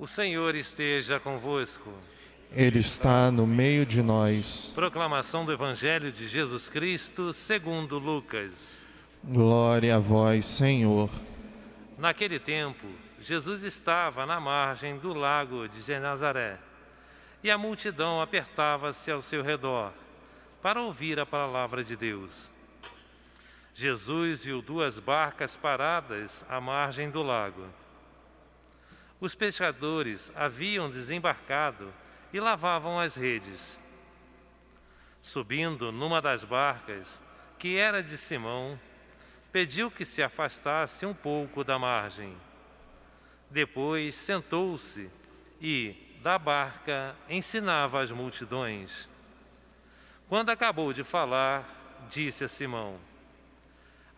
O Senhor esteja convosco. Ele está no meio de nós. Proclamação do Evangelho de Jesus Cristo segundo Lucas. Glória a vós, Senhor. Naquele tempo, Jesus estava na margem do lago de Genezaré, e a multidão apertava-se ao seu redor para ouvir a palavra de Deus. Jesus viu 2 barcas paradas à margem do lago. Os pescadores haviam desembarcado e lavavam as redes. Subindo numa das barcas, que era de Simão, pediu que se afastasse um pouco da margem. Depois sentou-se e, da barca, ensinava as multidões. Quando acabou de falar, disse a Simão: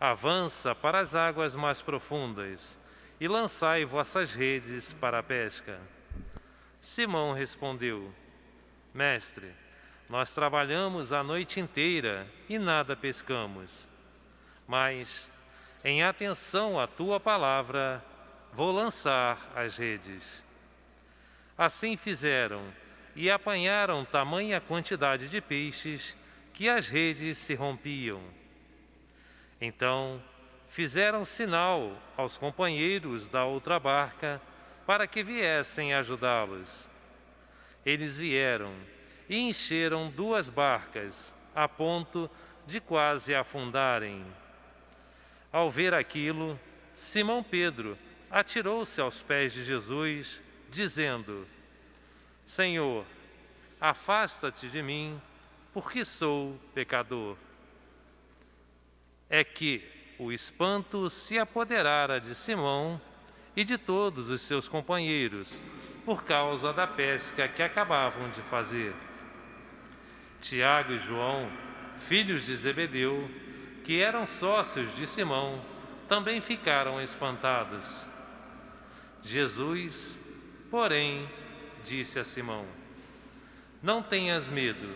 "Avança para as águas mais profundas e lançai vossas redes para a pesca." Simão respondeu: "Mestre, nós trabalhamos a noite inteira e nada pescamos. Mas, em atenção à tua palavra, vou lançar as redes." Assim fizeram e apanharam tamanha quantidade de peixes que as redes se rompiam. Então, fizeram sinal aos companheiros da outra barca para que viessem ajudá-los. Eles vieram e encheram 2 barcas, a ponto de quase afundarem. Ao ver aquilo, Simão Pedro atirou-se aos pés de Jesus, dizendo: "Senhor, afasta-te de mim, porque sou pecador." É que o espanto se apoderara de Simão e de todos os seus companheiros, por causa da pesca que acabavam de fazer. Tiago e João, filhos de Zebedeu, que eram sócios de Simão, também ficaram espantados. Jesus, porém, disse a Simão: "Não tenhas medo.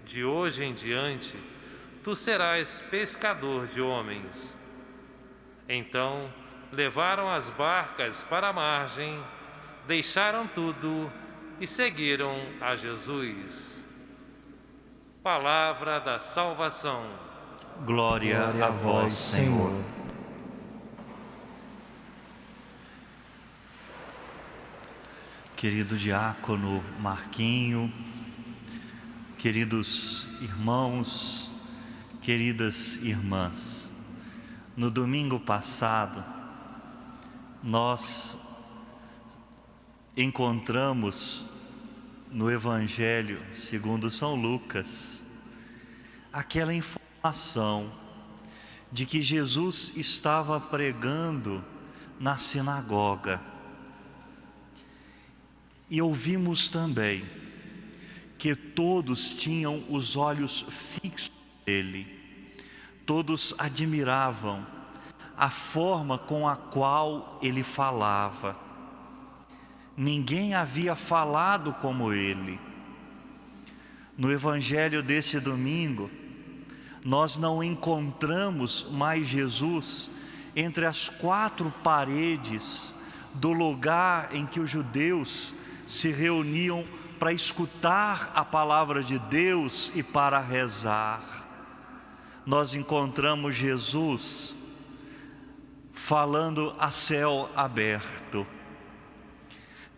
De hoje em diante, tu serás pescador de homens." Então, levaram as barcas para a margem, deixaram tudo e seguiram a Jesus. Palavra da salvação. Glória a vós, Senhor. Querido diácono Marquinho, queridos irmãos, queridas irmãs, no domingo passado, nós encontramos no Evangelho segundo São Lucas aquela informação de que Jesus estava pregando na sinagoga. E ouvimos também que todos tinham os olhos fixos nele, todos admiravam a forma com a qual ele falava. Ninguém havia falado como ele. No Evangelho desse domingo, nós não encontramos mais Jesus entre as 4 paredes do lugar em que os judeus se reuniam para escutar a palavra de Deus e para rezar. Nós encontramos Jesus falando a céu aberto,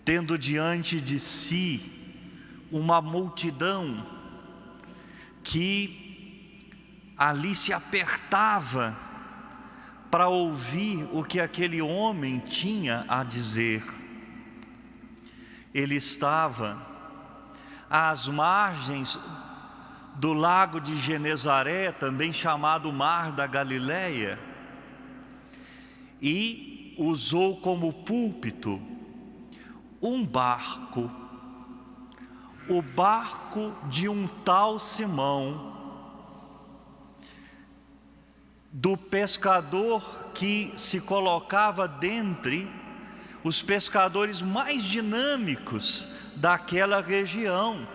tendo diante de si uma multidão que ali se apertava para ouvir o que aquele homem tinha a dizer. Ele estava às margens do lago de Genezaré, também chamado Mar da Galileia, e usou como púlpito um barco, o barco de um tal Simão, do pescador que se colocava dentre os pescadores mais dinâmicos daquela região.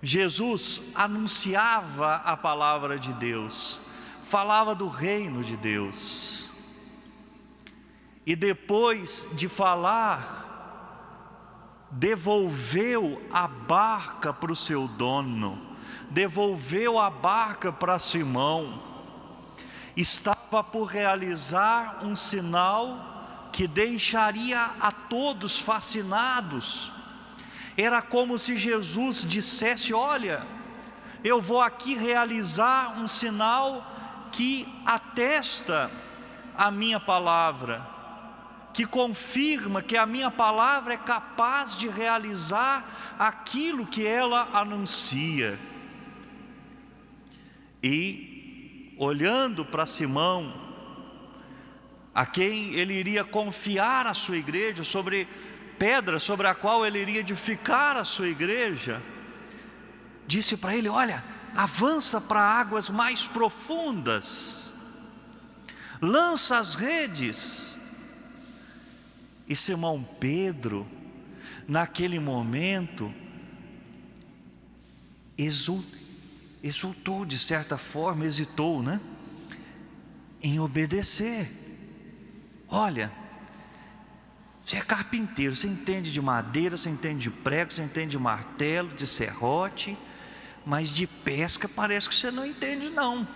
Jesus anunciava a palavra de Deus, falava do reino de Deus. e depois de falar, devolveu a barca para o seu dono, devolveu a barca para Simão. Estava por realizar um sinal que deixaria a todos fascinados. Era como se Jesus dissesse: olha, eu vou aqui realizar um sinal que atesta a minha palavra, que confirma que a minha palavra é capaz de realizar aquilo que ela anuncia. E, olhando para Simão, a quem ele iria confiar a sua igreja, sobre pedra sobre a qual ele iria edificar a sua igreja, disse para ele: olha, avança para águas mais profundas, lança as redes. E Simão Pedro, naquele momento, exultou de certa forma, hesitou, né? Em obedecer. Olha, você é carpinteiro, você entende de madeira, você entende de prego, você entende de martelo, de serrote, mas de pesca parece que você não entende não.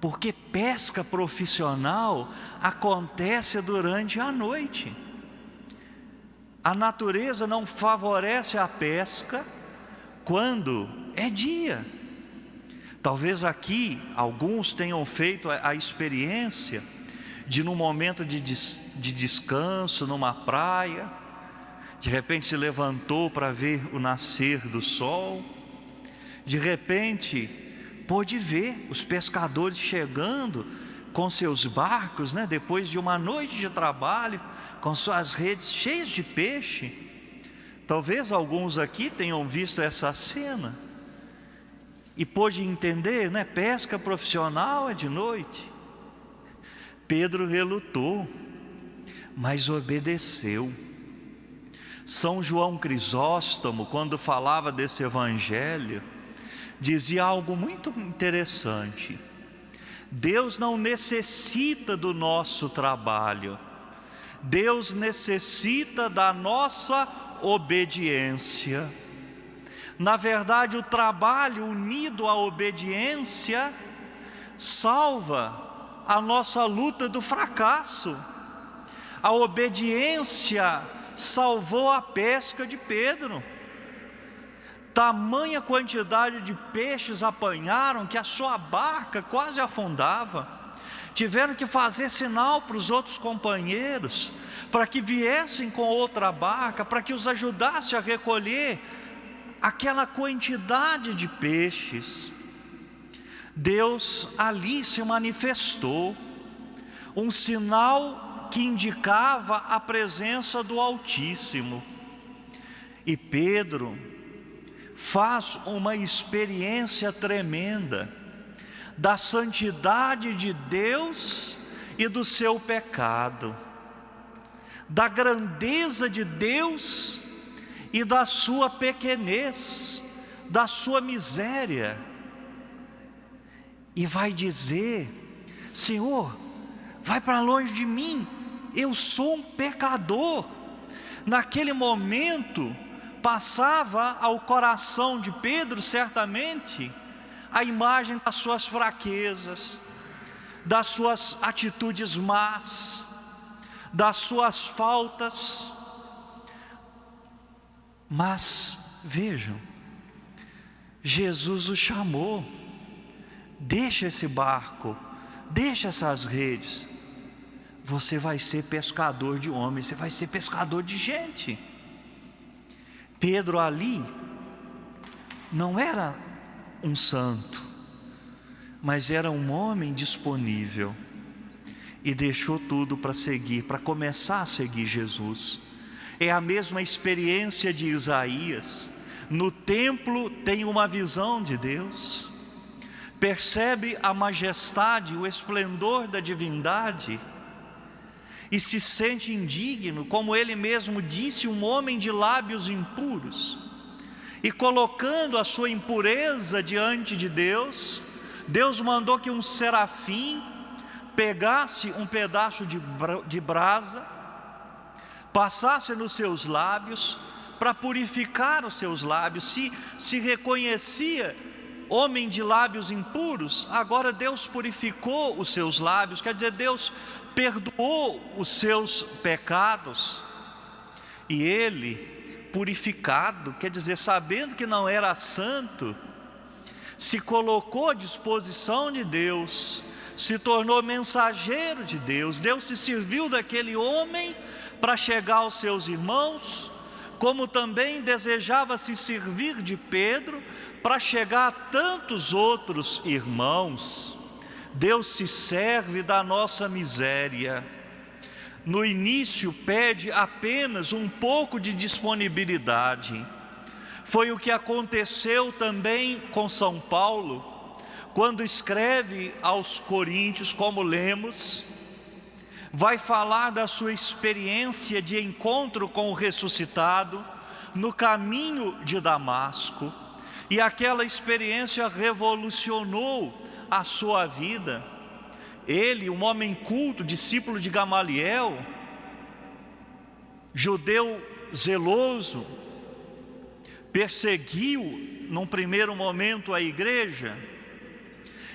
Porque pesca profissional acontece durante a noite. A natureza não favorece a pesca quando é dia. Talvez aqui alguns tenham feito a experiência de, num momento de descanso numa praia, de repente se levantou para ver o nascer do sol, de repente pôde ver os pescadores chegando com seus barcos, né, depois de uma noite de trabalho, com suas redes cheias de peixe. Talvez alguns aqui tenham visto essa cena e pôde entender, né, pesca profissional é de noite. Pedro relutou, mas obedeceu. São João Crisóstomo, quando falava desse evangelho, dizia algo muito interessante: Deus não necessita do nosso trabalho, Deus necessita da nossa obediência. Na verdade, o trabalho unido à obediência salva a nossa luta do fracasso. A obediência salvou a pesca de Pedro. Tamanha quantidade de peixes apanharam que a sua barca quase afundava. Tiveram que fazer sinal para os outros companheiros, para que viessem com outra barca, para que os ajudasse a recolher aquela quantidade de peixes. Deus ali se manifestou, um sinal que indicava a presença do Altíssimo. E Pedro faz uma experiência tremenda da santidade de Deus e do seu pecado, da grandeza de Deus e da sua pequenez, da sua miséria. E vai dizer: Senhor, vai para longe de mim, eu sou um pecador. Naquele momento passava ao coração de Pedro certamente a imagem das suas fraquezas, das suas atitudes más, das suas faltas. Mas vejam, Jesus o chamou: deixa esse barco, deixa essas redes, você vai ser pescador de homens, você vai ser pescador de gente. Pedro ali não era um santo, mas era um homem disponível, e deixou tudo para seguir, para começar a seguir Jesus. É a mesma experiência de Isaías. No templo tem uma visão de Deus, percebe a majestade, o esplendor da divindade, e se sente indigno, como ele mesmo disse, um homem de lábios impuros. E colocando a sua impureza diante de Deus, Deus mandou que um serafim pegasse um pedaço de brasa, passasse nos seus lábios, para purificar os seus lábios. Se reconhecia homem de lábios impuros, agora Deus purificou os seus lábios, quer dizer, Deus perdoou os seus pecados. E ele, purificado, quer dizer, sabendo que não era santo, se colocou à disposição de Deus, se tornou mensageiro de Deus. Deus se serviu daquele homem para chegar aos seus irmãos, como também desejava se servir de Pedro para chegar a tantos outros irmãos. Deus se serve da nossa miséria. No início pede apenas um pouco de disponibilidade. Foi o que aconteceu também com São Paulo, quando escreve aos Coríntios, como lemos, vai falar da sua experiência de encontro com o ressuscitado no caminho de Damasco, e aquela experiência revolucionou a sua vida. Ele, um homem culto, discípulo de Gamaliel, judeu zeloso, perseguiu num primeiro momento a igreja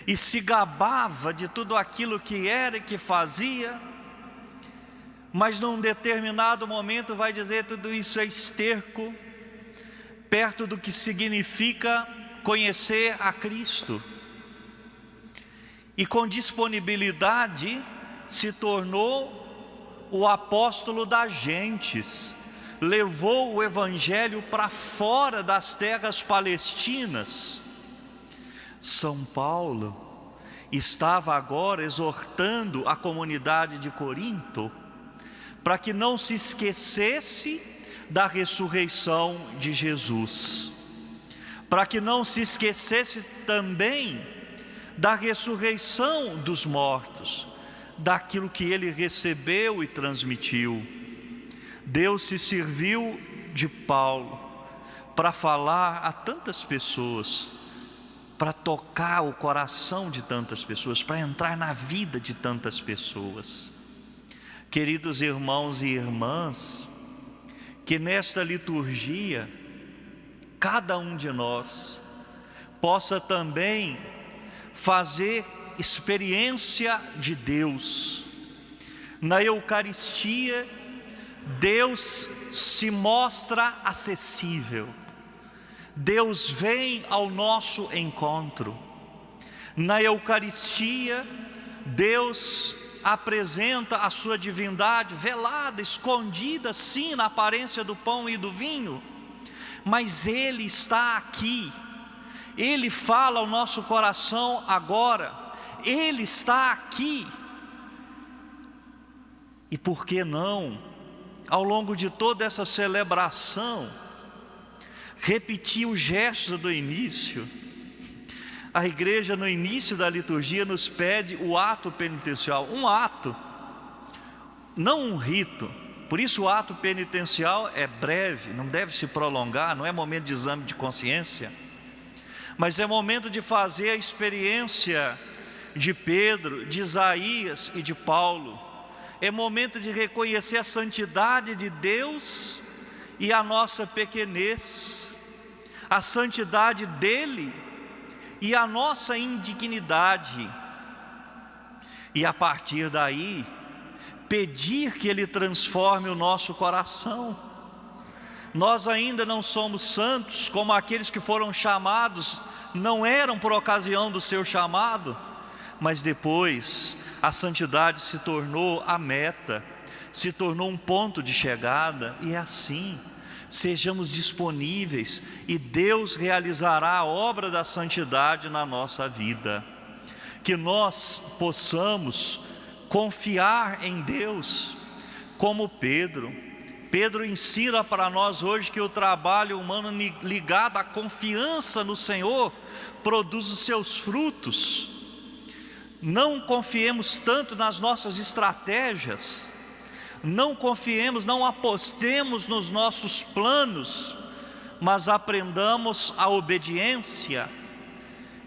e se gabava de tudo aquilo que era e que fazia, mas num determinado momento vai dizer: tudo isso é esterco perto do que significa conhecer a Cristo. E com disponibilidade se tornou o apóstolo das gentes, levou o evangelho para fora das terras palestinas. São Paulo estava agora exortando a comunidade de Corinto para que não se esquecesse da ressurreição de Jesus, para que não se esquecesse também da ressurreição dos mortos, daquilo que ele recebeu e transmitiu. Deus se serviu de Paulo para falar a tantas pessoas, para tocar o coração de tantas pessoas, para entrar na vida de tantas pessoas. Queridos irmãos e irmãs, que nesta liturgia, cada um de nós possa também fazer experiência de Deus. Na Eucaristia, Deus se mostra acessível, Deus vem ao nosso encontro. Na Eucaristia, Deus apresenta a sua divindade velada, escondida sim na aparência do pão e do vinho, mas Ele está aqui, Ele fala ao nosso coração agora, Ele está aqui. E por que não, ao longo de toda essa celebração, repetir o gesto do início? A igreja no início da liturgia nos pede o ato penitencial, um ato, não um rito. Por isso o ato penitencial é breve, não deve se prolongar, não é momento de exame de consciência, mas é momento de fazer a experiência de Pedro, de Isaías e de Paulo. É momento de reconhecer a santidade de Deus e a nossa pequenez, a santidade dele e a nossa indignidade, e a partir daí pedir que Ele transforme o nosso coração. Nós ainda não somos santos como aqueles que foram chamados, não eram por ocasião do seu chamado, mas depois a santidade se tornou a meta, se tornou um ponto de chegada. E é assim, sejamos disponíveis e Deus realizará a obra da santidade na nossa vida. Que nós possamos confiar em Deus, como Pedro. Pedro ensina para nós hoje que o trabalho humano ligado à confiança no Senhor produz os seus frutos. Não confiemos tanto nas nossas estratégias, não confiemos, não apostemos nos nossos planos, mas aprendamos a obediência.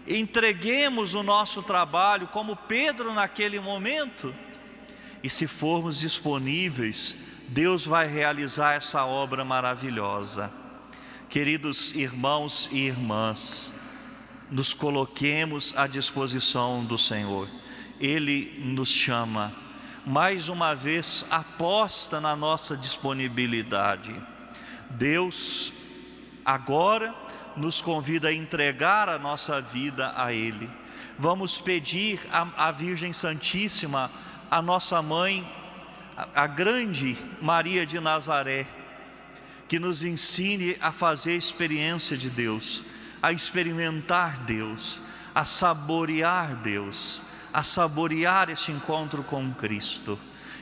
entreguemos o nosso trabalho como Pedro naquele momento, e se formos disponíveis, Deus vai realizar essa obra maravilhosa. Queridos irmãos e irmãs, nos coloquemos à disposição do Senhor. Ele nos chama, mais uma vez, aposta na nossa disponibilidade. Deus agora nos convida a entregar a nossa vida a Ele. Vamos pedir à Virgem Santíssima, a nossa mãe, a grande Maria de Nazaré, que nos ensine a fazer a experiência de Deus, a experimentar Deus, a saborear Deus, a saborear esse encontro com Cristo.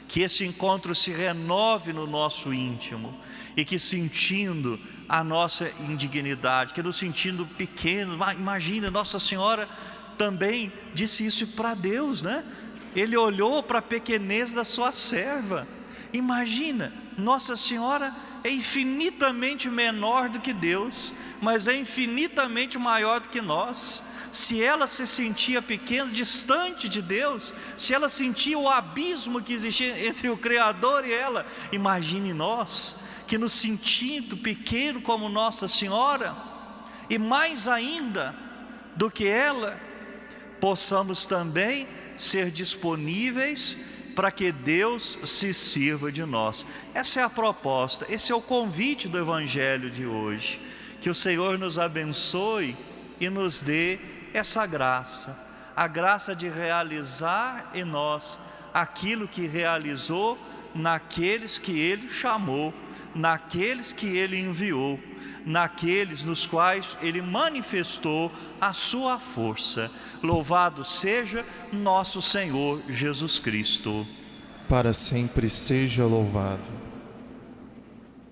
Que esse encontro se renove no nosso íntimo, e que, sentindo a nossa indignidade, que nos sentindo pequenos, imagina, Nossa Senhora também disse isso para Deus, né? Ele olhou para a pequenez da sua serva. Imagina, Nossa Senhora é infinitamente menor do que Deus, mas é infinitamente maior do que nós. Se ela se sentia pequena, distante de Deus, se ela sentia o abismo que existia entre o Criador e ela, imagine nós, que nos sentindo pequeno como Nossa Senhora, e mais ainda do que ela, possamos também ser disponíveis para que Deus se sirva de nós. Essa é a proposta, esse é o convite do Evangelho de hoje. Que o Senhor nos abençoe e nos dê essa graça, a graça de realizar em nós aquilo que realizou naqueles que Ele chamou, naqueles que Ele enviou, naqueles nos quais Ele manifestou a sua força. Louvado seja nosso Senhor Jesus Cristo. Para sempre seja louvado.